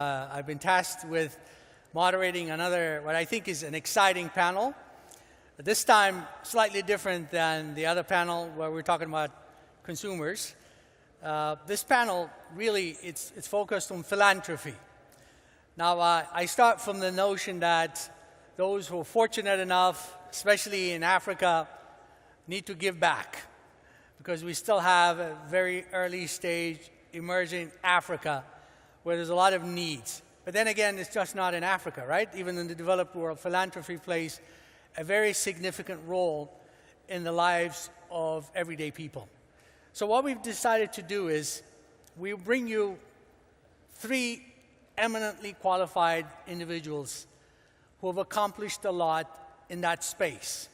I've been tasked with moderating another, what I think is an exciting panel. This time, slightly different than the other panel where we're talking about consumers. This panel, really, it's focused on philanthropy. Now, I start from the notion that those who are fortunate enough, especially in Africa, need to give back because we still have a very early stage emerging Africa where there's a lot of needs. But then again, it's just not in Africa, right? Even in the developed world, philanthropy plays a very significant role in the lives of everyday people. So what we've decided to do is we bring you 3 eminently qualified individuals who have accomplished a lot in that space.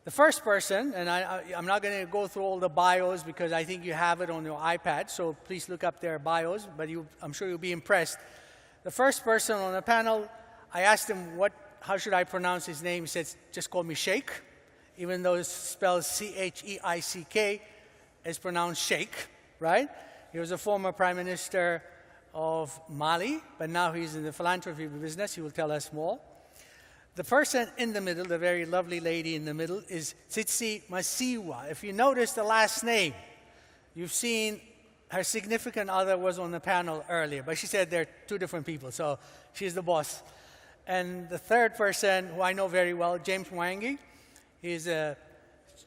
The first person, and I'm not going to go through all the bios because I think you have it on your iPad, so please look up their bios, but I'm sure you'll be impressed. The first person on the panel, I asked him how should I pronounce his name. He said, just call me Sheikh, even though it's spelled C-H-E-I-C-K, it's pronounced Sheikh, right? He was a former prime minister of Mali, but now he's in the philanthropy business. He will tell us more. The person in the middle, the very lovely lady in the middle, is Tsitsi Masiwa. If you notice the last name, you've seen her significant other was on the panel earlier, but she said they're 2 different people, so she's the boss. And the third person, who I know very well, James Mwangi, he's a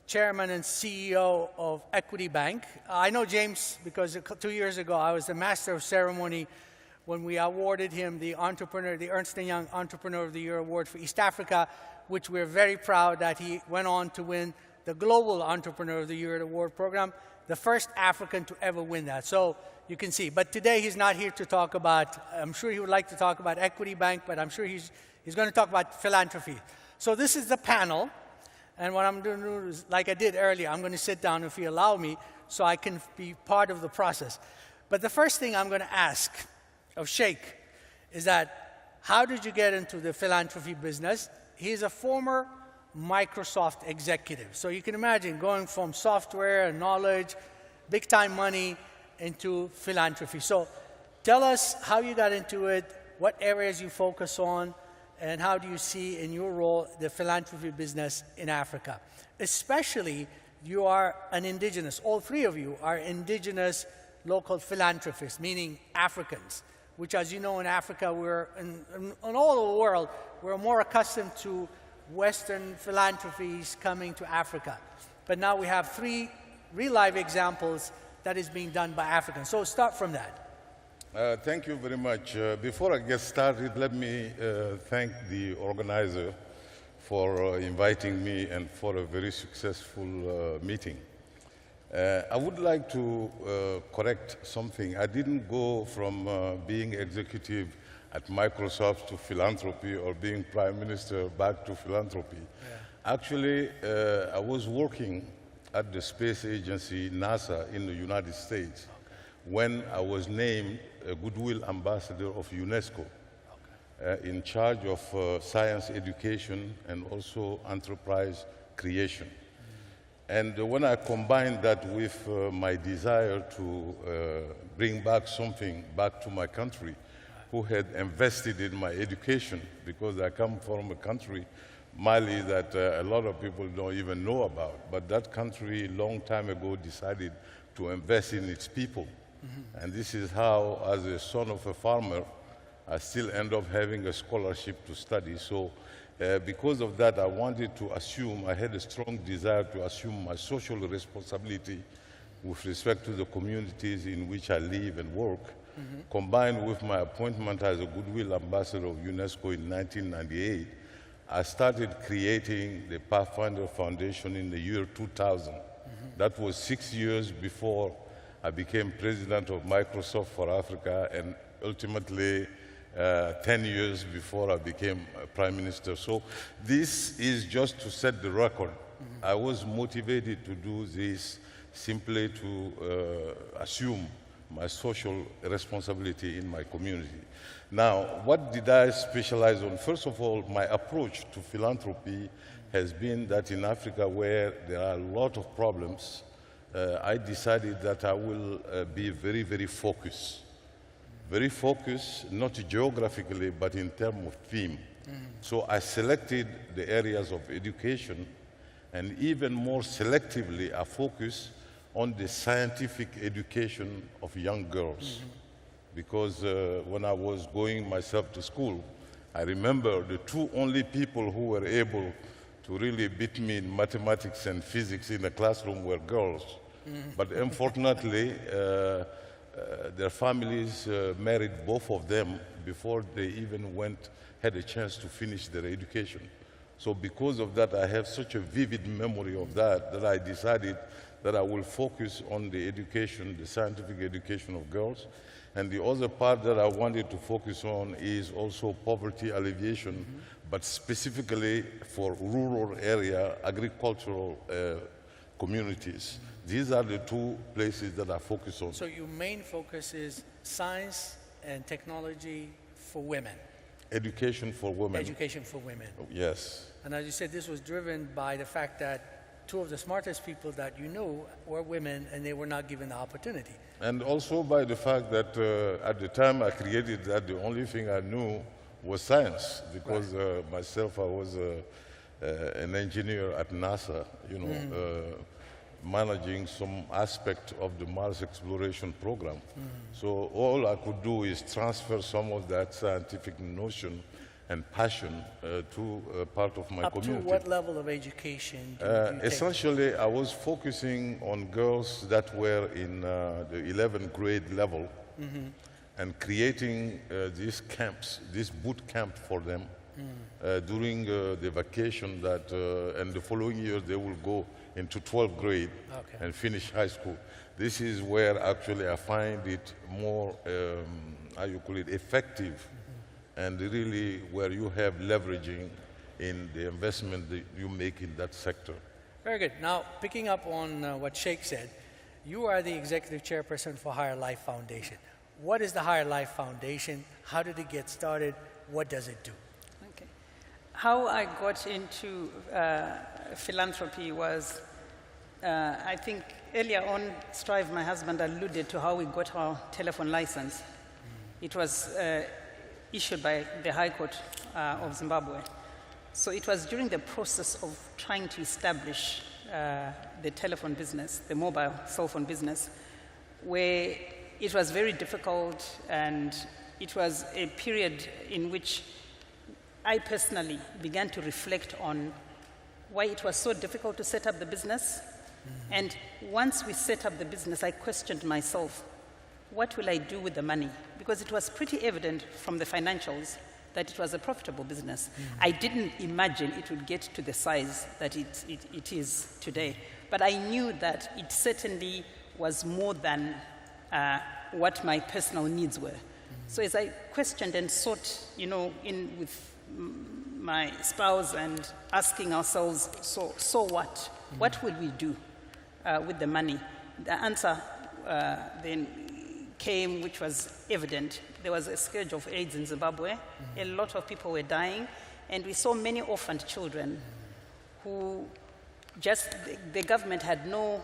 chairman and CEO of Equity Bank. I know James because 2 years ago I was the master of ceremony when we awarded him the Ernst & Young Entrepreneur of the Year Award for East Africa, which we're very proud that he went on to win the Global Entrepreneur of the Year Award program, the first African to ever win that. So you can see. But today he's not here to talk about, I'm sure he would like to talk about Equity Bank, but I'm sure he's going to talk about philanthropy. So this is the panel. And what I'm going to do is, like I did earlier, I'm going to sit down if you allow me so I can be part of the process. But the first thing I'm going to ask of Sheikh is that, how did you get into the philanthropy business? He's a former Microsoft executive. So you can imagine going from software and knowledge, big time money, into philanthropy. So tell us how you got into it, what areas you focus on, and how do you see in your role the philanthropy business in Africa? Especially, you are an indigenous, all 3 of you are indigenous local philanthropists, meaning Africans, which, as you know, in Africa, in all over the world, we're more accustomed to Western philanthropies coming to Africa. But now we have 3 real-life examples that is being done by Africans. So start from that. Thank you very much. Before I get started, let me thank the organizer for inviting me and for a very successful meeting. I would like to correct something. I didn't go from being executive at Microsoft to philanthropy or being prime minister back to philanthropy. Yeah. Actually, I was working at the space agency NASA in the United States when I was named a Goodwill Ambassador of UNESCO, in charge of science education and also enterprise creation. And when I combined that with my desire to bring back something back to my country, who had invested in my education, because I come from a country, Mali, that a lot of people don't even know about. But that country, a long time ago, decided to invest in its people. Mm-hmm. And this is how, as a son of a farmer, I still end up having a scholarship to study. So because of that, I wanted to assume, I had a strong desire to assume my social responsibility with respect to the communities in which I live and work, combined with my appointment as a Goodwill Ambassador of UNESCO in 1998. I started creating the Pathfinder Foundation in the year 2000. That was 6 years before I became president of Microsoft for Africa, and ultimately 10 years before I became prime minister. So this is just to set the record. I was motivated to do this simply to assume my social responsibility in my community. Now, what did I specialize on? First of all, my approach to philanthropy has been that in Africa, where there are a lot of problems, I decided that I will be very, very focused. very focused, not geographically, but in terms of theme. So I selected the areas of education, and even more selectively, I focus on the scientific education of young girls. Because when I was going myself to school, I remember the two only people who were able to really beat me in mathematics and physics in the classroom were girls. But unfortunately, their families married both of them before they even had a chance to finish their education. So because of that, I have such a vivid memory of that I decided that I will focus on the education, the scientific education of girls. And the other part that I wanted to focus on is also poverty alleviation, but specifically for rural area, agricultural communities. These are the two places that I focus on. So your main focus is science and technology for women. Education for women. Education for women. Yes. And as you said, this was driven by the fact that two of the smartest people that you knew were women and they were not given the opportunity. And also by the fact that at the time I created that, the only thing I knew was science, because myself, I was an engineer at NASA, you know, managing some aspect of the Mars exploration program. So all I could do is transfer some of that scientific notion and passion to part of my community. Up to what level of education do you take? Essentially, I was focusing on girls that were in the 11th grade level and creating these camps, this boot camp for them during the vacation that, and the following year they will go into 12th grade and finish high school. This is where actually I find it more, how you call it, effective, and really where you have leveraging in the investment that you make in that sector. Very good. Now, picking up on what Sheikh said, you are the executive chairperson for Higher Life Foundation. What is the Higher Life Foundation? How did it get started? What does it do? Okay. How I got into philanthropy was, I think earlier on, Strive, my husband, alluded to how we got our telephone license. It was issued by the High Court of Zimbabwe. So it was during the process of trying to establish the telephone business, the mobile cell phone business, where it was very difficult, and it was a period in which I personally began to reflect on why it was so difficult to set up the business. And once we set up the business, I questioned myself, what will I do with the money? Because it was pretty evident from the financials that it was a profitable business. I didn't imagine it would get to the size that it is today. But I knew that it certainly was more than what my personal needs were. So as I questioned and sought, in with my spouse and asking ourselves, so what? What will we do with the money? The answer then came, which was evident. There was a scourge of AIDS in Zimbabwe. A lot of people were dying, and we saw many orphaned children who the government had no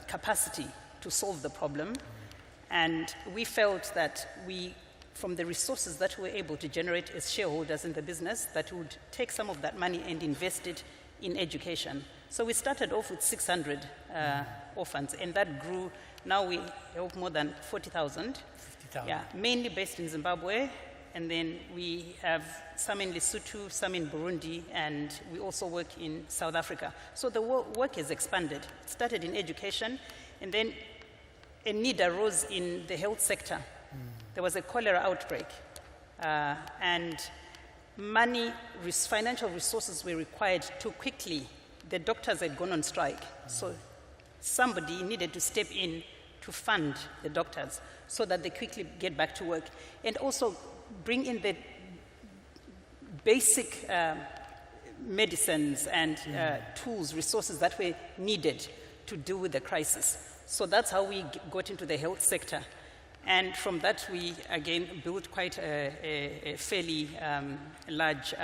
capacity to solve the problem. And we felt that from the resources that we were able to generate as shareholders in the business, that we would take some of that money and invest it in education. So we started off with 600 orphans, and that grew. Now we help more than 40,000. 50,000. Yeah, mainly based in Zimbabwe, and then we have some in Lesotho, some in Burundi, and we also work in South Africa. So the work has expanded. It started in education, and then a need arose in the health sector. There was a cholera outbreak, and financial resources were required too quickly. The doctors had gone on strike, so somebody needed to step in to fund the doctors so that they quickly get back to work, and also bring in the basic medicines and tools, resources that were needed to deal with the crisis. So that's how we got into the health sector. And from that, we again built quite a fairly large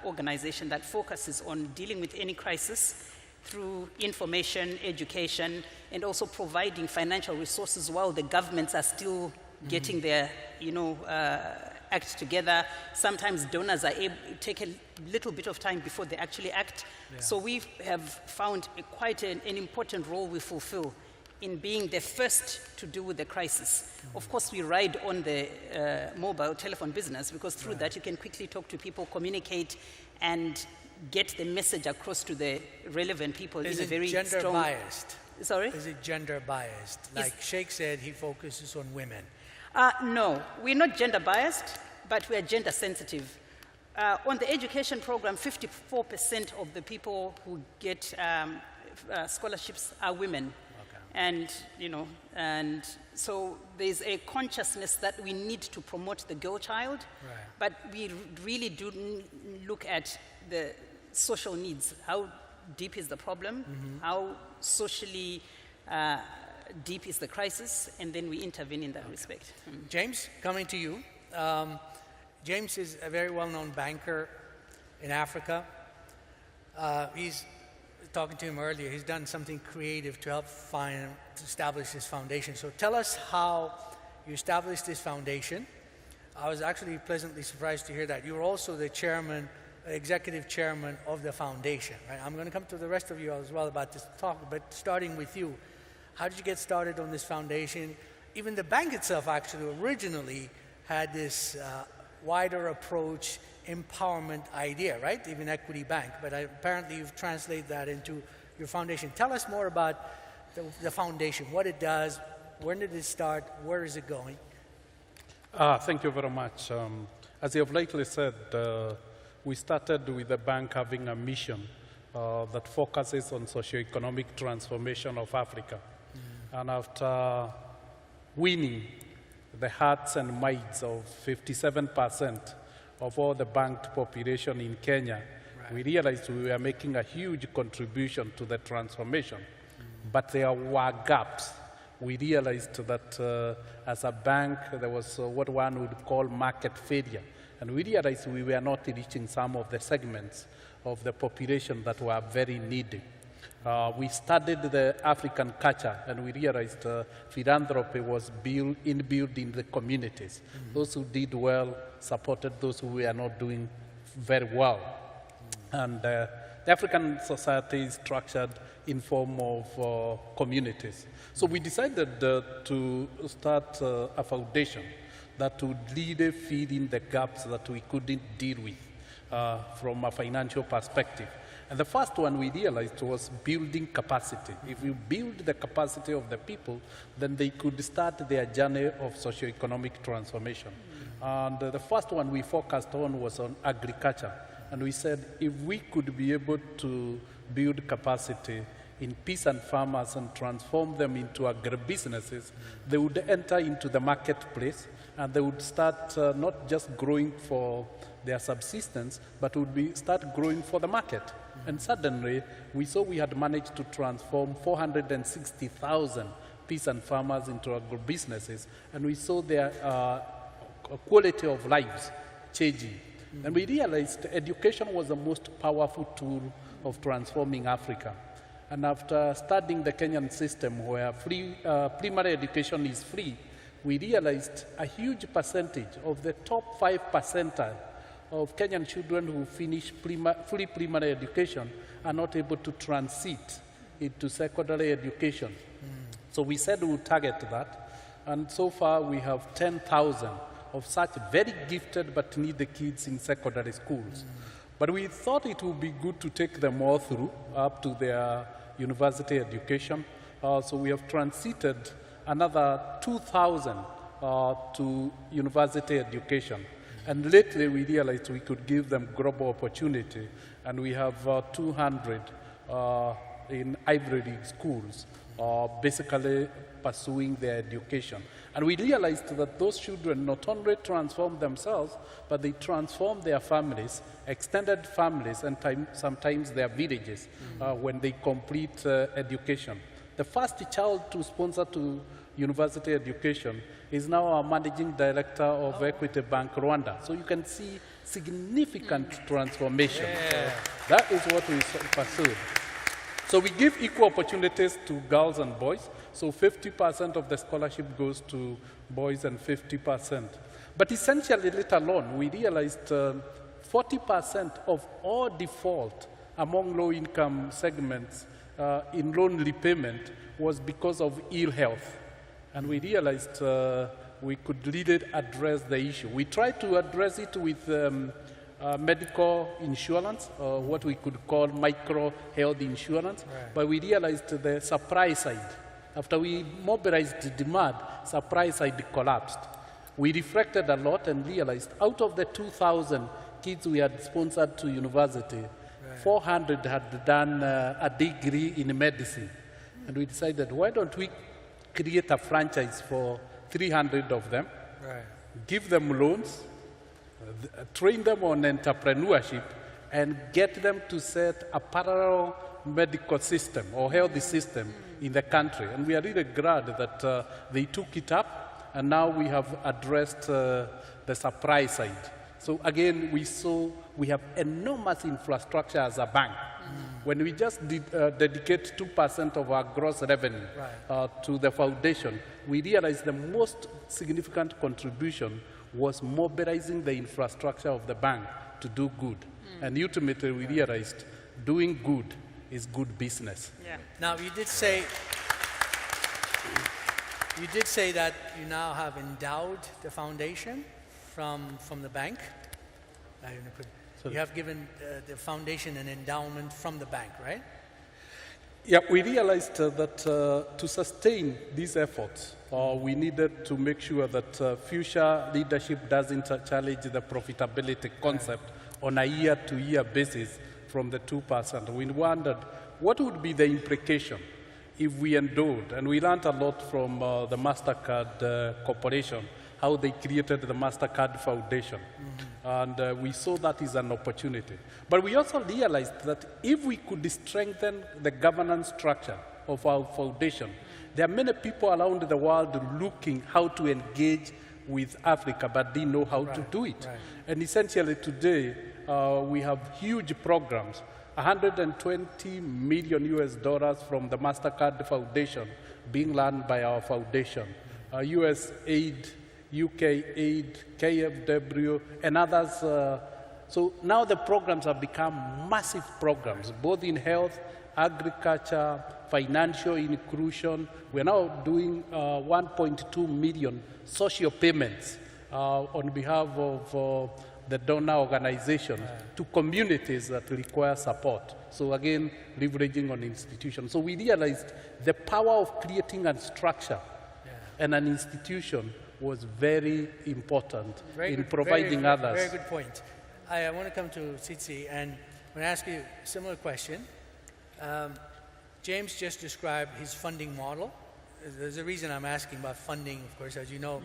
organization that focuses on dealing with any crisis through information, education, and also providing financial resources while the governments are still getting their, act together. Sometimes donors are able to take a little bit of time before they actually act. Yeah. So we have found quite an important role we fulfill in being the first to deal with the crisis. Of course, we ride on the mobile telephone business, because through that you can quickly talk to people, communicate, and get the message across to the relevant people Is in a it very gender strong... biased? Sorry? Is it gender biased? Like Sheikh said, he focuses on women. No, we're not gender biased, but we are gender sensitive. On the education program, 54% of the people who get scholarships are women. Okay. And so there's a consciousness that we need to promote the girl child, Right. but we really do look at the social needs. How deep is the problem? How socially deep is the crisis? And then we intervene in that respect. James, coming to you. James is a very well-known banker in Africa. He's talking to him earlier. He's done something creative to help to establish this foundation. So tell us how you established this foundation. I was actually pleasantly surprised to hear that. You were also the executive chairman of the foundation, right? I'm going to come to the rest of you as well about this talk, but starting with you, how did you get started on this foundation? Even the bank itself actually originally had this wider approach, empowerment idea, right? Even Equity Bank, but apparently you've translated that into your foundation. Tell us more about the foundation, what it does, when did it start, where is it going? Thank you very much. As you have lately said, we started with the bank having a mission that focuses on socio-economic transformation of Africa. And after winning the hearts and minds of 57% of all the banked population in Kenya, we realized we were making a huge contribution to the transformation. But there were gaps. We realized that as a bank, there was what one would call market failure. And we realized we were not reaching some of the segments of the population that were very needy. We studied the African culture, and we realized philanthropy was inbuilt in the communities. Those who did well supported those who were not doing very well. And the African society is structured in form of communities. So we decided to start a foundation that would really fill in the gaps that we couldn't deal with from a financial perspective. And the first one we realized was building capacity. If you build the capacity of the people, then they could start their journey of socio-economic transformation. And the first one we focused on was on agriculture. And we said, if we could be able to build capacity in peasant farmers and transform them into agribusinesses, they would enter into the marketplace and they would start not just growing for their subsistence, but would start growing for the market. And suddenly, we saw we had managed to transform 460,000 peasant farmers into agribusinesses, and we saw their quality of lives changing. And we realized education was the most powerful tool of transforming Africa. And after studying the Kenyan system where primary education is free, we realized a huge percentage of the top 5% of Kenyan children who finish free primary education are not able to transit into secondary education. So we said we would target that. And so far we have 10,000 of such very gifted but needy kids in secondary schools. But we thought it would be good to take them all through up to their university education. So we have transited another 2,000 to university education. And lately we realized we could give them global opportunity, and we have 200 in Ivy League schools basically pursuing their education. And we realized that those children not only transform themselves, but they transform their families, extended families, and sometimes their villages when they complete education. The first child to sponsor to university education is now our managing director of Equity Bank Rwanda. So you can see significant transformation. Yeah. So that is what we pursued. So we give equal opportunities to girls and boys. So 50% of the scholarship goes to boys and 50%. But essentially, later on, we realized 40% of all default among low-income segments in loan repayment was because of ill health. And we realized we could really address the issue. We tried to address it with medical insurance, or what we could call micro health insurance, but we realized the supply side. After we mobilized the demand, supply side collapsed. We reflected a lot and realized out of the 2,000 kids we had sponsored to university, 400 had done a degree in medicine. And we decided, why don't we create a franchise for 300 of them, give them loans, train them on entrepreneurship, and get them to set a parallel medical system or health system in the country. And we are really glad that they took it up, and now we have addressed the supply side. So again, we saw we have enormous infrastructure as a bank. When we just dedicate 2% of our gross revenue to the foundation, we realized the most significant contribution was mobilizing the infrastructure of the bank to do good. And ultimately, we realized doing good is good business. Yeah. Now, you did say that you now have endowed the foundation from the bank. You have given the foundation an endowment from the bank, right? Yeah, we realized that to sustain these efforts, we needed to make sure that future leadership doesn't challenge the profitability concept on a year-to-year basis from the 2%. We wondered what would be the implication if we endowed, and we learned a lot from the MasterCard Corporation, how they created the MasterCard Foundation. And we saw that as an opportunity. But we also realized that if we could strengthen the governance structure of our foundation, there are many people around the world looking how to engage with Africa, but they know how to do it. And essentially today, we have huge programs, $120 million from the MasterCard Foundation being run by our foundation, US aid, UK aid, KFW, and others. So now the programs have become massive programs, both in health, agriculture, financial inclusion. We're now doing 1.2 million social payments on behalf of the donor organization to communities that require support. So again, leveraging on institutions. So we realized the power of creating a structure and an institution was very important in providing others. Very good point. I want to come to Tsitsi, and I want to ask you a similar question. James just described his funding model. There's a reason I'm asking about funding, of course, as you know,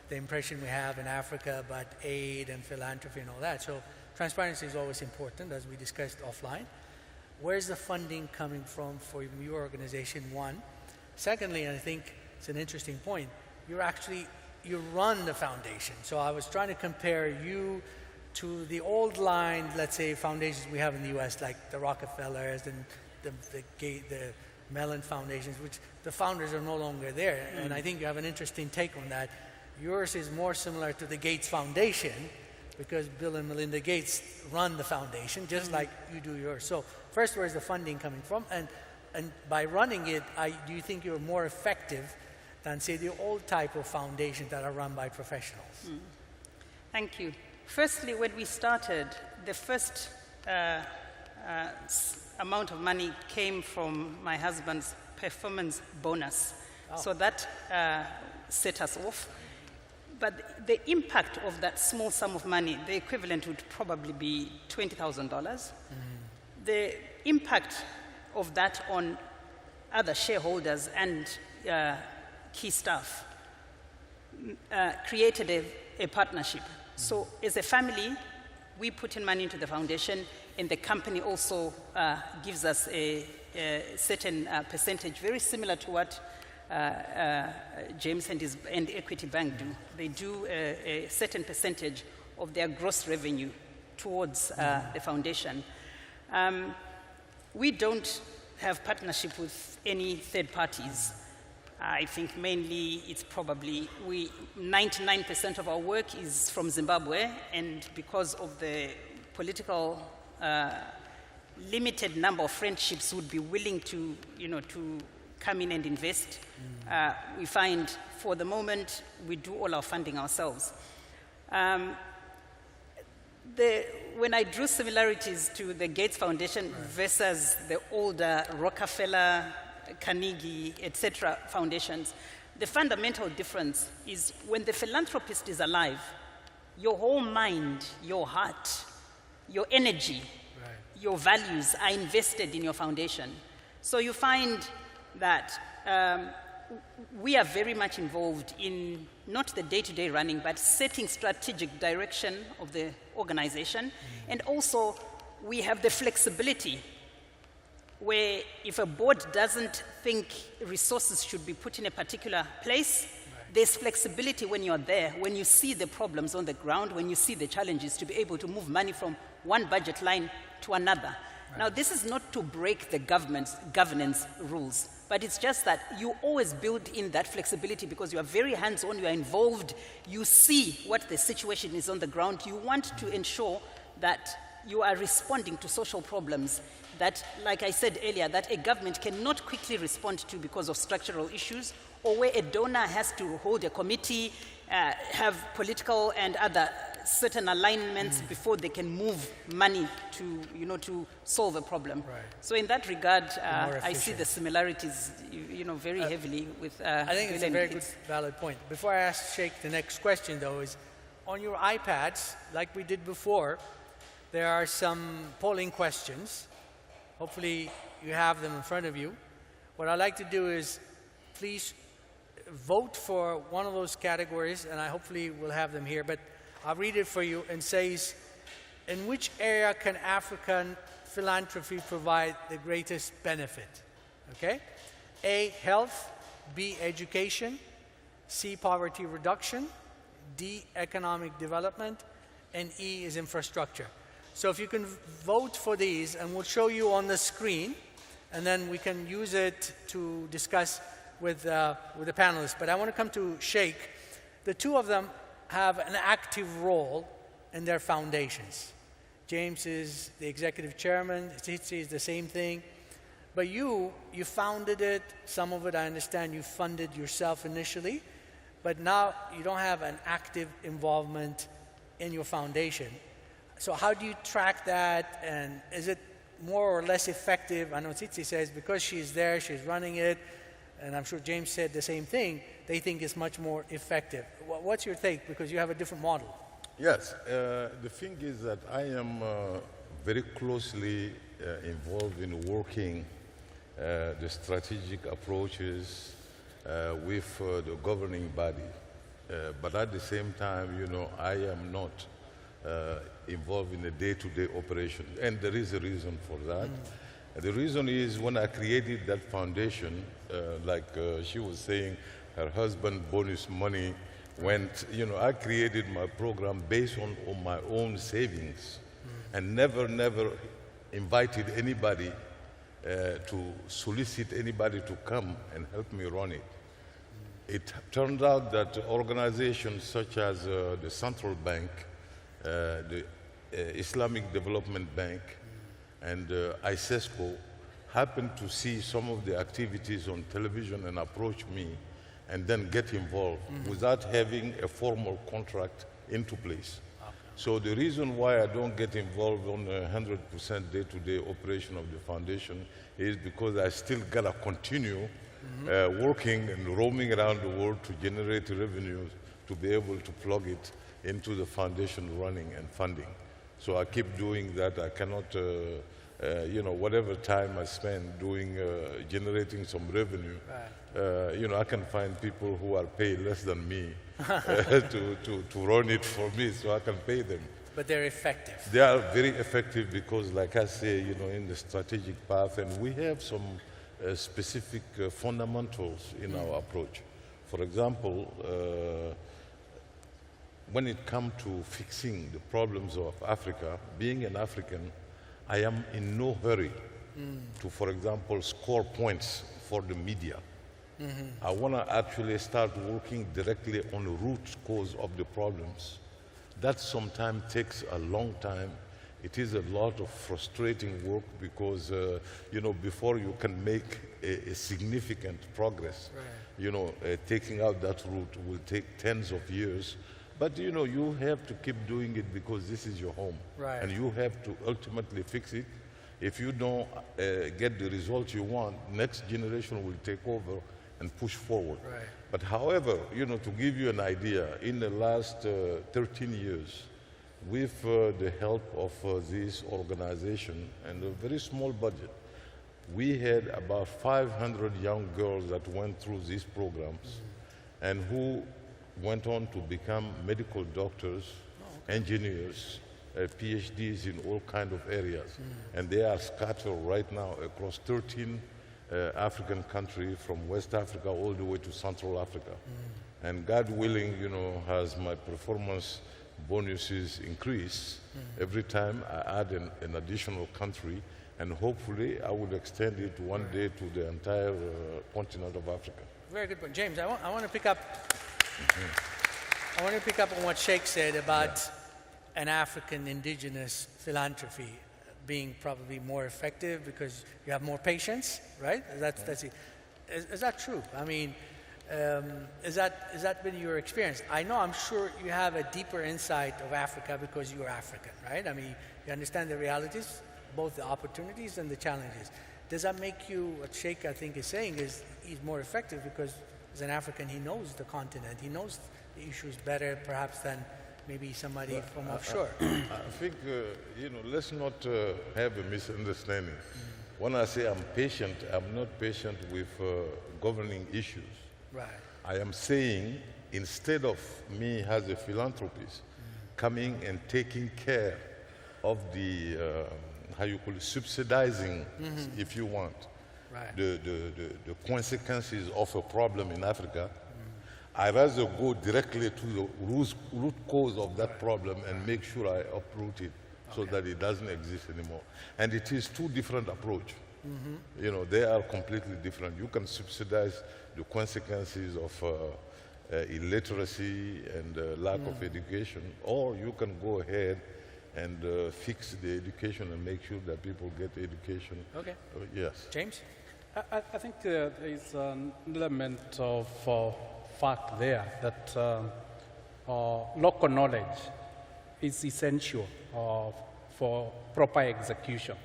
the impression we have in Africa about aid and philanthropy and all that. So transparency is always important, as we discussed offline. Where's the funding coming from for your organization, one? Secondly, and I think it's an interesting point, you run the foundation. So I was trying to compare you to the old line, let's say, foundations we have in the US, like the Rockefellers and the Mellon foundations, which the founders are no longer there. And I think you have an interesting take on that. Yours is more similar to the Gates Foundation, because Bill and Melinda Gates run the foundation, just like you do yours. So first, where's the funding coming from? And by running it, do you think you're more effective than, say, the old type of foundations that are run by professionals? Thank you. Firstly, when we started, the first amount of money came from my husband's performance bonus. So that set us off. But the impact of that small sum of money, the equivalent would probably be $20,000. The impact of that on other shareholders and key staff created a partnership. So as a family, we put in money into the foundation, and the company also gives us a certain percentage, very similar to what James and Equity Bank do. They do a certain percentage of their gross revenue towards the foundation. We don't have partnership with any third parties. I think mainly it's probably 99% of our work is from Zimbabwe, and because of the political limited number of friendships would be willing to, to come in and invest, we find for the moment we do all our funding ourselves. When I drew similarities to the Gates Foundation versus the older Rockefeller, Carnegie, etc. foundations, the fundamental difference is when the philanthropist is alive, your whole mind, your heart, your energy, your values are invested in your foundation. So you find that we are very much involved in not the day-to-day running, but setting strategic direction of the organization. And also, we have the flexibility where if a board doesn't think resources should be put in a particular place, there's flexibility when you're there, when you see the problems on the ground, when you see the challenges, to be able to move money from one budget line to another. Now, this is not to break the governance rules, but it's just that you always build in that flexibility because you are very hands-on, you are involved, you see what the situation is on the ground. You want to ensure that you are responding to social problems that, like I said earlier, that a government cannot quickly respond to because of structural issues, or where a donor has to hold a committee, have political and other certain alignments before they can move money to, to solve a problem. Right. So in that regard, I see the similarities, very heavily with. I think it's a very good, valid point. Before I ask Sheikh the next question, though, is on your iPads, like we did before, there are some polling questions. Hopefully, you have them in front of you. What I'd like to do is, please vote for one of those categories, and I hopefully will have them here. But I'll read it for you, and says, in which area can African philanthropy provide the greatest benefit? Okay? A, health. B, education. C, poverty reduction. D, economic development. And E is infrastructure. So if you can vote for these, and we'll show you on the screen, and then we can use it to discuss with the panelists. But I want to come to Sheikh. The two of them have an active role in their foundations. James is the executive chairman, Tsitsi is the same thing. But you founded it, some of it I understand you funded yourself initially, but now you don't have an active involvement in your foundation. So how do you track that, and is it more or less effective? I know Tsitsi says because she's there, she's running it, and I'm sure James said the same thing, they think it's much more effective. What's your take, because you have a different model? Yes, the thing is that I am very closely involved in working the strategic approaches with the governing body. But at the same time, I am not involved in the day-to-day operation. And there is a reason for that. The reason is when I created that foundation, like she was saying, her husband bonus money went, I created my program based on my own savings and never invited anybody to solicit anybody to come and help me run it. It turned out that organizations such as the Central Bank, the Islamic Development Bank, and ISESCO happened to see some of the activities on television and approach me and then get involved without having a formal contract into place. Okay. So the reason why I don't get involved on a 100% day-to-day operation of the foundation is because I still gotta continue working and roaming around the world to generate revenues to be able to plug it into the foundation running and funding. So I keep doing that. I cannot, whatever time I spend doing, generating some revenue, I can find people who are paid less than me to run it for me, so I can pay them. But they're effective. They are very effective because, like I say, in the strategic path, and we have some specific fundamentals in our approach. For example, when it comes to fixing the problems of Africa, being an African, I am in no hurry to, for example, score points for the media. I want to actually start working directly on the root cause of the problems. That sometimes takes a long time. It is a lot of frustrating work because, you know, before you can make a significant progress, you know, taking out that root will take tens of years. But, you know, you have to keep doing it because this is your home. And you have to ultimately fix it. If you don't get the results you want, next generation will take over and push forward. But however, you know, to give you an idea, in the last 13 years, with the help of this organization and a very small budget, we had about 500 young girls that went through these programs and who went on to become medical doctors, engineers, PhDs in all kinds of areas. And they are scattered right now across 13 African countries, from West Africa all the way to Central Africa. And God willing, you know, as my performance bonuses increase, every time I add an additional country, and hopefully I will extend it one day to the entire continent of Africa. Very good point. James, I want to pick up I want to pick up on what Sheikh said about an African indigenous philanthropy being probably more effective because you have more patience, right? That's it. Is that true? I mean, is that been your experience? I know, I'm sure you have a deeper insight of Africa because you're African, right? I mean, you understand the realities, both the opportunities and the challenges. Does that make you, what Sheikh I think is saying is he's more effective because as an African he knows the continent, he knows the issues better perhaps than maybe somebody from offshore. I think, you know, let's not have a misunderstanding. When I say I'm patient, I'm not patient with governing issues. I am saying instead of me as a philanthropist coming and taking care of the, how you call it, subsidizing, if you want, the consequences of a problem in Africa, I rather go directly to the root cause of that problem and make sure I uproot it so that it doesn't exist anymore. And it is two different approaches. You know, they are completely different. You can subsidize the consequences of illiteracy and lack of education, or you can go ahead and fix the education and make sure that people get education. Yes. James? I think there is an element of fact there that local knowledge is essential for proper execution.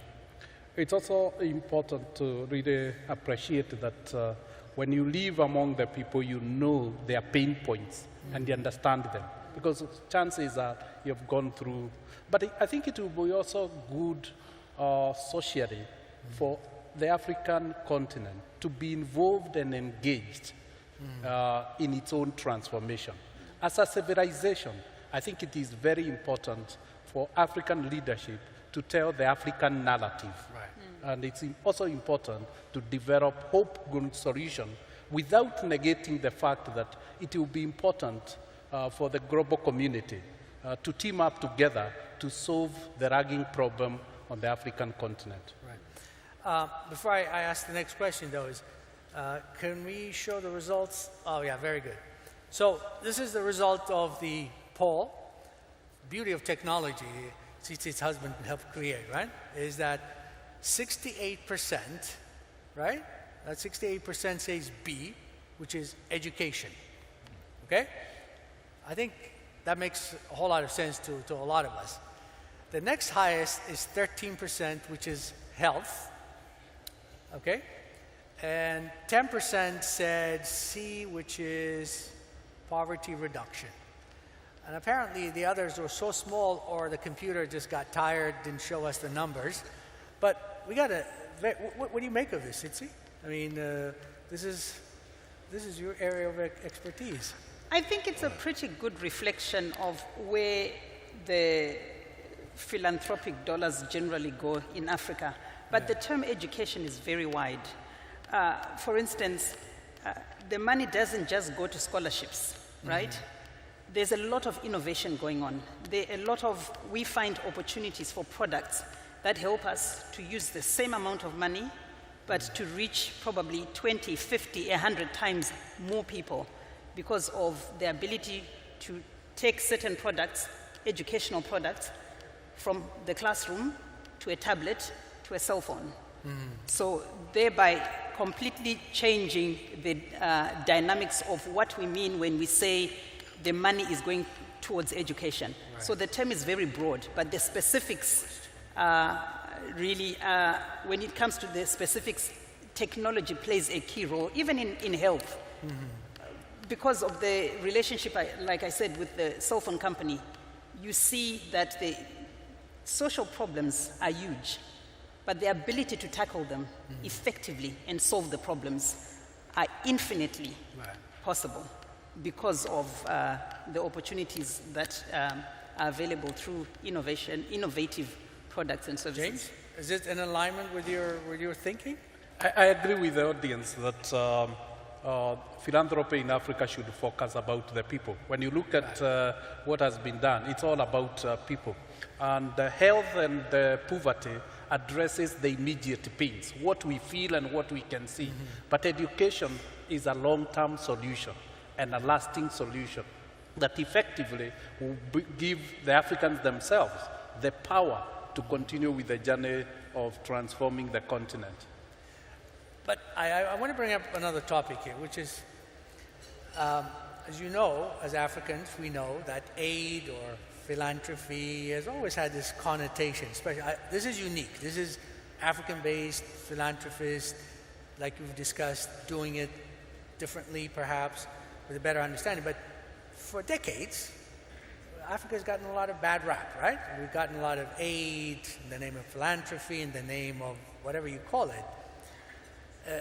It's also important to really appreciate that when you live among the people, you know their pain points and you understand them, because chances are you've gone through. But I think it will be also good socially for the African continent to be involved and engaged in its own transformation. As a civilization, I think it is very important for African leadership to tell the African narrative. And it's also important to develop hope-good solutions without negating the fact that it will be important for the global community to team up together to solve the lagging problem on the African continent. Before I ask the next question, though, is can we show the results? Oh, yeah, very good. So this is the result of the poll. Beauty of technology, Tsitsi's husband helped create, right? Is that 68%, right? That 68% says B, which is education. Okay? I think that makes a whole lot of sense to a lot of us. The next highest is 13%, which is health. Okay? And 10% said C, which is poverty reduction. And apparently the others were so small, or the computer just got tired, didn't show us the numbers. But we got to, what do you make of this, Tsitsi? I mean, this is your area of expertise. I think it's a pretty good reflection of where the philanthropic dollars generally go in Africa. But the term education is very wide. For instance, the money doesn't just go to scholarships, right? There's a lot of innovation going on. We find opportunities for products that help us to use the same amount of money, but to reach probably 20, 50, 100 times more people because of the ability to take certain products, educational products, from the classroom to a tablet to a cell phone. So thereby completely changing the dynamics of what we mean when we say the money is going towards education. Right. So the term is very broad, but the specifics really, when it comes to the specifics, technology plays a key role, even in health. Because of the relationship, like I said, with the cell phone company, you see that the social problems are huge, but the ability to tackle them effectively and solve the problems are infinitely possible because of the opportunities that are available through innovative products and services. James, is it in alignment with your thinking? I agree with the audience that philanthropy in Africa should focus about the people. When you look at what has been done, it's all about people. And health and poverty addresses the immediate pains, what we feel and what we can see. But education is a long-term solution and a lasting solution that effectively will give the Africans themselves the power to continue with the journey of transforming the continent. But I want to bring up another topic here, which is, as you know, as Africans, we know that aid or philanthropy has always had this connotation. Especially, this is unique. This is African-based philanthropists, like we've discussed, doing it differently, perhaps, with a better understanding. But for decades, Africa's gotten a lot of bad rap, right? We've gotten a lot of aid in the name of philanthropy, in the name of whatever you call it.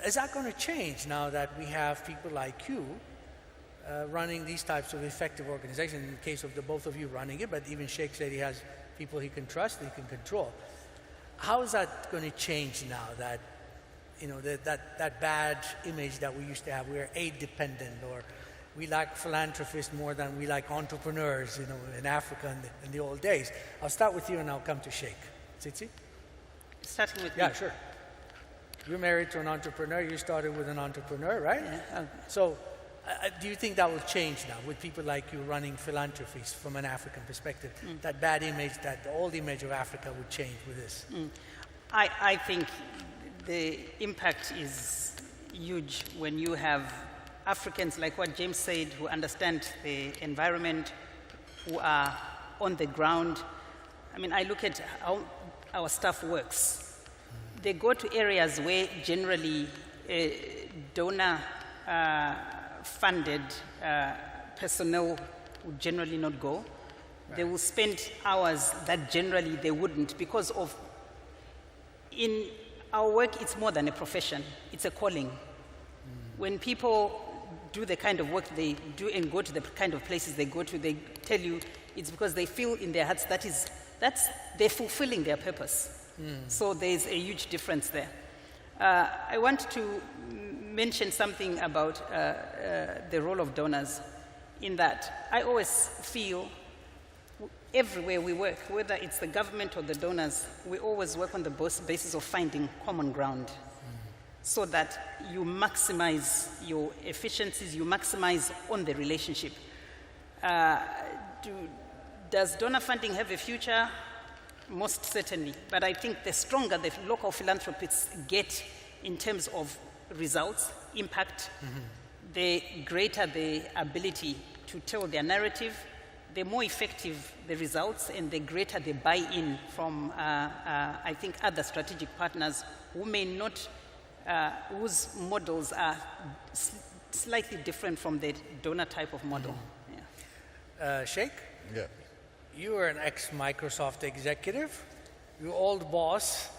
Is that going to change now that we have people like you running these types of effective organizations? In the case of the both of you running it, but even Sheikh said he has people he can trust, he can control. How is that going to change now that, you know, that bad image that we used to have? We're aid dependent, or we like philanthropists more than we like entrepreneurs, you know, in Africa in the old days. I'll start with you and I'll come to Sheikh. Tsitsi? Starting with Yeah, me. sure. You're married to an entrepreneur. You started with an entrepreneur, right? Yeah. So do you think that will change now with people like you running philanthropies from an African perspective? That bad image, that the old image of Africa would change with this? I think the impact is huge when you have Africans, like what James said, who understand the environment, who are on the ground. I mean, I look at how our staff works. They go to areas where generally donor-funded personnel would generally not go. Right. They will spend hours that generally they wouldn't, because of, in our work, it's more than a profession, it's a calling. When people do the kind of work they do and go to the kind of places they go to, they tell you it's because they feel in their hearts they're fulfilling their purpose. So there's a huge difference there. I want to mention something about the role of donors, in that I always feel everywhere we work, whether it's the government or the donors, we always work on the basis of finding common ground, so that you maximize your efficiencies, you maximize on the relationship. Does donor funding have a future? Most certainly, but I think the stronger the local philanthropists get in terms of results, impact, the greater the ability to tell their narrative, the more effective the results, and the greater the buy-in from, I think, other strategic partners who may not, whose models are slightly different from the donor type of model. Yeah. Sheikh? Yeah. You were an ex-Microsoft executive. Your old boss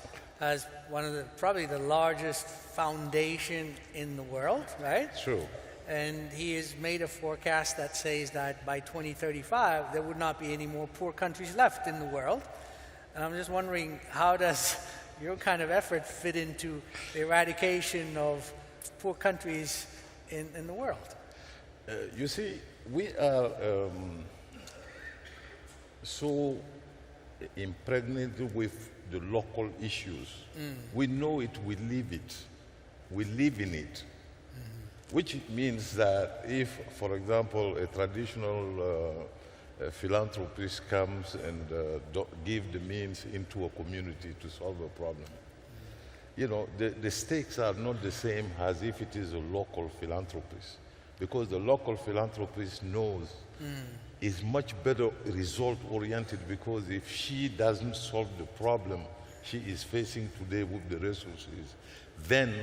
has one of probably the largest foundation in the world, right? True. And he has made a forecast that says that by 2035, there would not be any more poor countries left in the world. And I'm just wondering, how does your kind of effort fit into the eradication of poor countries in the world? You see, we are so impregnated with the local issues. We know it, we live it. We live in it. Which means that if, for example, a traditional philanthropist comes and give the means into a community to solve a problem, you know, the stakes are not the same as if it is a local philanthropist, because the local philanthropist knows is much better result-oriented, because if she doesn't solve the problem she is facing today with the resources, then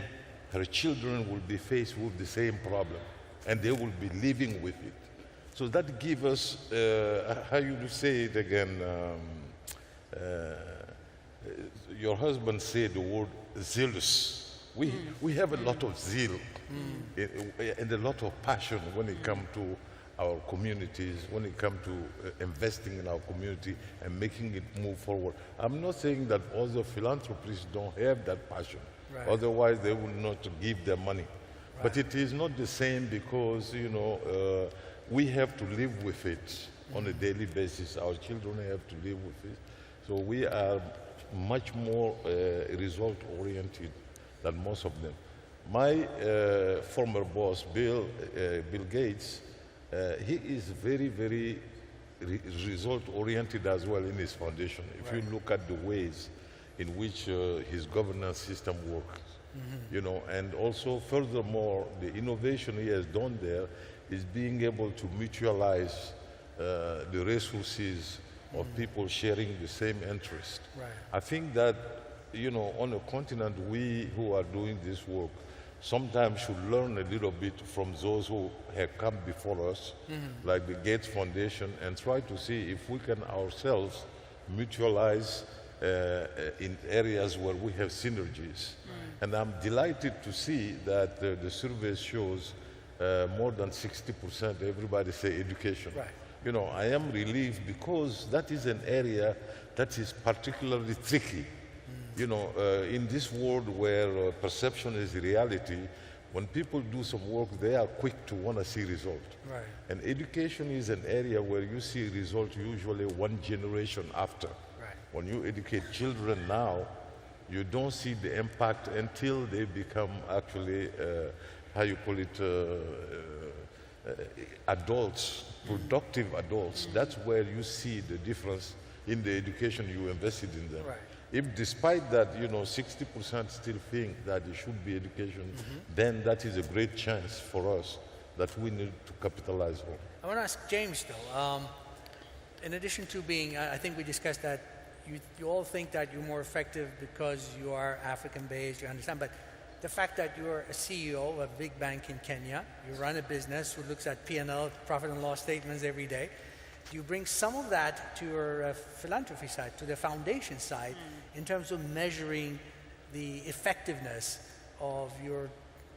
her children will be faced with the same problem, and they will be living with it. So that gives us, how you say it again, your husband said the word zealous. We have a lot of zeal and a lot of passion when it comes to our communities, when it comes to investing in our community and making it move forward. I'm not saying that other philanthropists don't have that passion. Right. Otherwise, they would not give their money. Right. But it is not the same, because, you know, we have to live with it on a daily basis. Our children have to live with it. So we are much more result-oriented than most of them. My former boss, Bill Gates, he is very, very result-oriented as well in his foundation. If you look at the ways in which his governance system works, you know, and also furthermore, the innovation he has done there is being able to mutualize the resources of people sharing the same interest. Right. I think that, you know, on a continent, we who are doing this work sometimes should learn a little bit from those who have come before us, like the Gates Foundation, and try to see if we can ourselves mutualize in areas where we have synergies. And I'm delighted to see that the survey shows more than 60%, everybody say education. Right. You know, I am relieved, because that is an area that is particularly tricky. You know, in this world where perception is reality, when people do some work, they are quick to want to see result. Right. And education is an area where you see result usually one generation after. Right. When you educate children now, you don't see the impact until they become actually, how you call it, adults, productive adults. That's where you see the difference in the education you invested in them. Right. If despite that, you know, 60% still think that it should be education, then that is a great chance for us that we need to capitalize on. I want to ask James, though, in addition to being, I think we discussed that you all think that you're more effective because you are African-based, you understand, but the fact that you're a CEO of a big bank in Kenya, you run a business who looks at P&L, profit and loss statements every day, you bring some of that to your philanthropy side, to the foundation side, in terms of measuring the effectiveness of your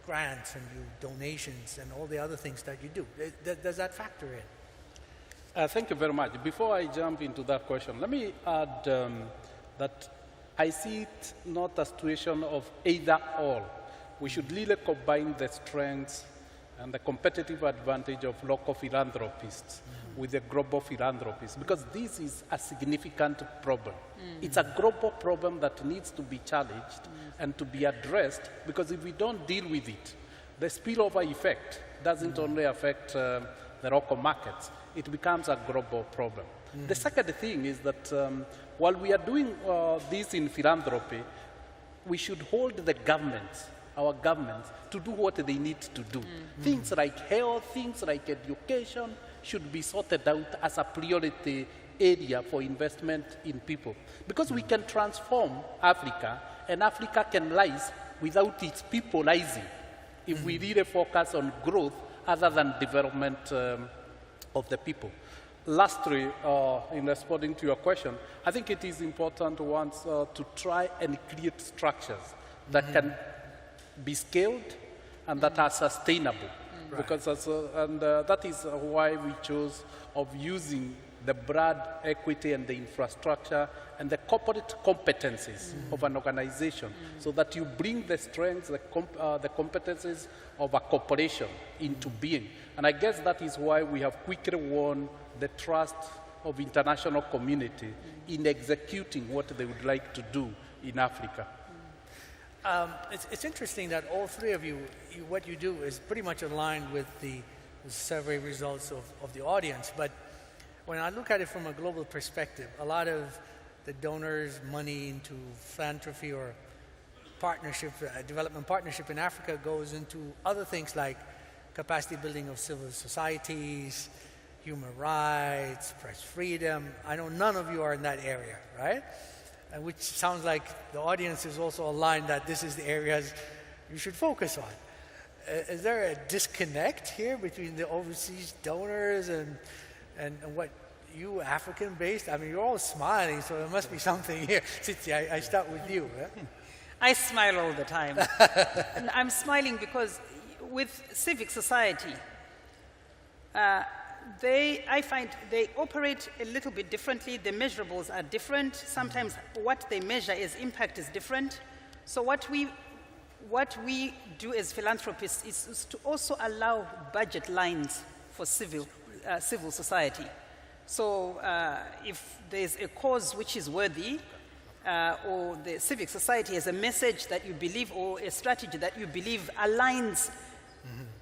grants and your donations and all the other things that you do. Does that factor in? Thank you very much. Before I jump into that question, let me add that I see it not a situation of either or. We should really combine the strengths and the competitive advantage of local philanthropists with the global philanthropists, because this is a significant problem. It's a global problem that needs to be challenged and to be addressed, because if we don't deal with it, the spillover effect doesn't only affect the local markets, it becomes a global problem. The second thing is that while we are doing this in philanthropy, we should hold the governments, our governments, to do what they need to do. Things like health, things like education should be sorted out as a priority area for investment in people. Because we can transform Africa, and Africa can rise without its people rising if we really focus on growth other than development of the people. Lastly, in responding to your question, I think it is important once to try and create structures that can be scaled and that are sustainable. Right. Because that is why we chose of using the broad equity and the infrastructure and the corporate competencies of an organization, so that you bring the strengths, the competencies of a corporation into being. And I guess that is why we have quickly won the trust of international community in executing what they would like to do in Africa. It's interesting that all three of you, what you do is pretty much aligned with the survey results of the audience. But when I look at it from a global perspective, a lot of the donors' money into philanthropy or partnership, development partnership in Africa goes into other things like capacity building of civil societies, human rights, press freedom. I know none of you are in that area, right? Which sounds like the audience is also aligned that this is the areas you should focus on. Is there a disconnect here between the overseas donors and what you African-based? I mean, you're all smiling, so there must be something here. Tsitsi, I start with you. I smile all the time. And I'm smiling because with civic society, I find they operate a little bit differently. The measurables are different. Sometimes what they measure as impact is different. So what we do as philanthropists is to also allow budget lines for civil society. So if there's a cause which is worthy, or the civic society has a message that you believe or a strategy that you believe aligns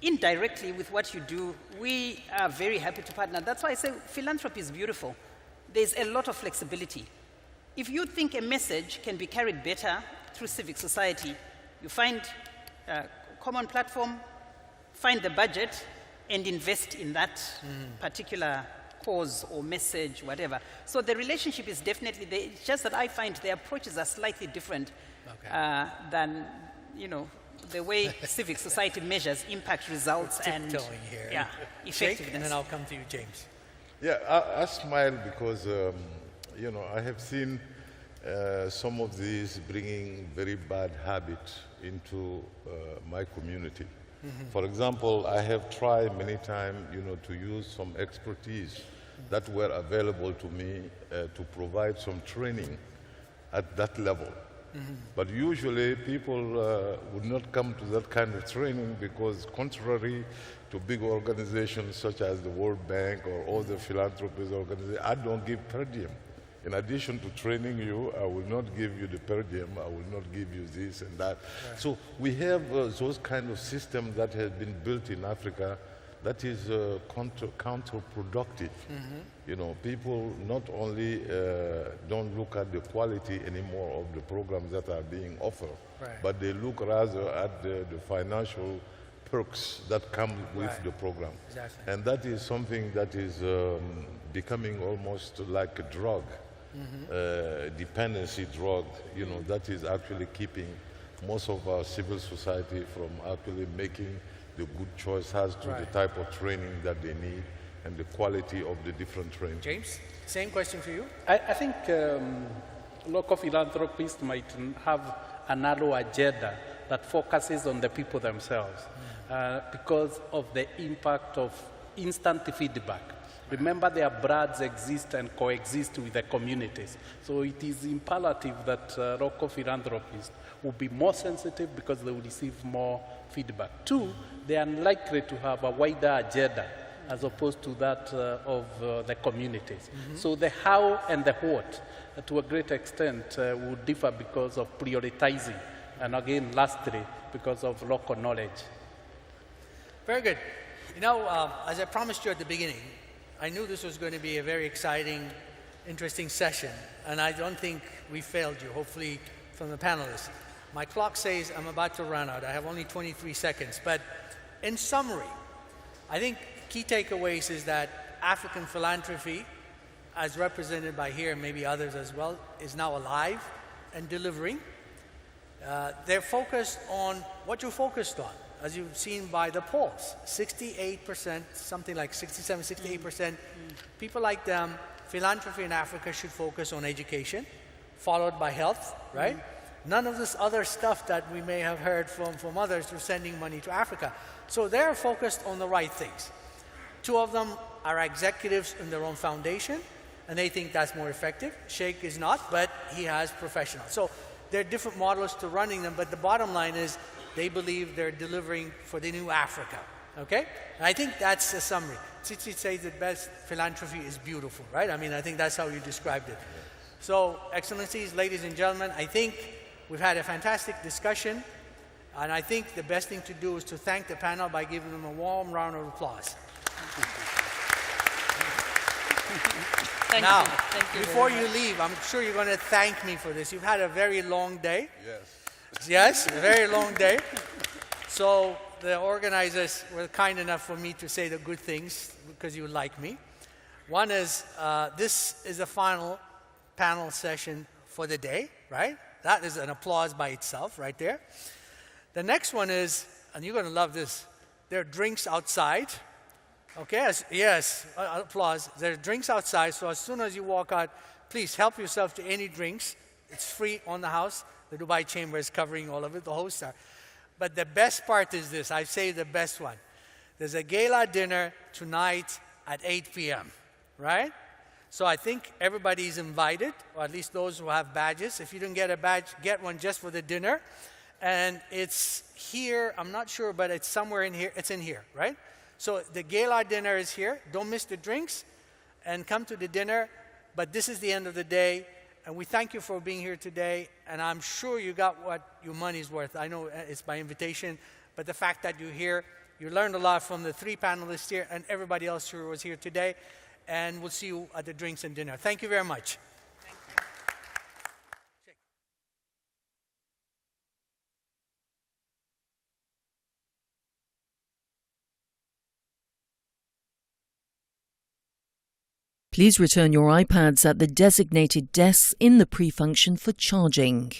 indirectly with what you do, we are very happy to partner. That's why I say philanthropy is beautiful. There's a lot of flexibility. If you think a message can be carried better through civic society, you find a common platform, find the budget, and invest in that particular cause or message, whatever. So the relationship is definitely there. It's just that I find the approaches are slightly different than, the way civic society measures impact results and here. effectiveness. Sheikh, and then I'll come to you, James. Yeah, I smile because, I have seen some of these bringing very bad habits into my community. For example, I have tried many times, to use some expertise that were available to me to provide some training at that level. But usually people would not come to that kind of training because contrary to big organizations such as the World Bank or other philanthropist organizations, I don't give per diem. In addition to training you, I will not give you the per diem, I will not give you this and that. Right. So we have those kind of systems that have been built in Africa that is counterproductive. People not only don't look at the quality anymore of the programs that are being offered, but they look rather at the financial perks that come with the program. Exactly. And that is something that is becoming almost like a drug, dependency drug, that is actually keeping most of our civil society from actually making the good choice as to the type of training that they need and the quality of the different training. James, same question for you. I think local philanthropists might have a narrow agenda that focuses on the people themselves because of the impact of instant feedback. Remember, their brands exist and coexist with the communities. So it is imperative that local philanthropists will be more sensitive because they will receive more feedback. Two, they are likely to have a wider agenda as opposed to that of the communities. So the how and the what, to a great extent, will differ because of prioritizing. And again, lastly, because of local knowledge. Very good. As I promised you at the beginning, I knew this was going to be a very exciting, interesting session, and I don't think we failed you, hopefully, from the panelists. My clock says I'm about to run out. I have only 23 seconds, but in summary, I think key takeaways is that African philanthropy, as represented by here, and maybe others as well, is now alive and delivering. They're focused on what you're focused on. As you've seen by the polls, 68%, something like 67, 68%, people like them, philanthropy in Africa should focus on education, followed by health, right? None of this other stuff that we may have heard from others who are sending money to Africa. So they're focused on the right things. Two of them are executives in their own foundation, and they think that's more effective. Sheikh is not, but he has professionals. So there are different models to running them, but the bottom line is they believe they're delivering for the new Africa, Okay? And I think that's a summary. Tsitsi says the best philanthropy is beautiful, right? I mean, I think that's how you described it. So, Excellencies, ladies and gentlemen, I think we've had a fantastic discussion, and I think the best thing to do is to thank the panel by giving them a warm round of applause. Thank Now, you. Thank you before very you much. leave, I'm sure you're going to thank me for this. You've had a very long day. Yes. Yes, a very long day. So the organizers were kind enough for me to say the good things because you like me. One is, this is the final panel session for the day, right? That is an applause by itself right there. The next one is, and you're going to love this, there are drinks outside. Okay, yes, applause. There are drinks outside, so as soon as you walk out, please help yourself to any drinks. It's free on the house. The Dubai Chamber is covering all of it, the hosts are. But the best part is this, I say the best one. There's a gala dinner tonight at 8 p.m., right? So I think everybody's invited, or at least those who have badges. If you didn't get a badge, get one just for the dinner. And it's here, I'm not sure, but it's somewhere in here. It's in here, right? So the gala dinner is here. Don't miss the drinks and come to the dinner. But this is the end of the day. And we thank you for being here today. And I'm sure you got what your money's worth. I know it's by invitation. But the fact that you're here, you learned a lot from the 3 panelists here and everybody else who was here today. And we'll see you at the drinks and dinner. Thank you very much. Please return your iPads at the designated desks in the pre-function for charging.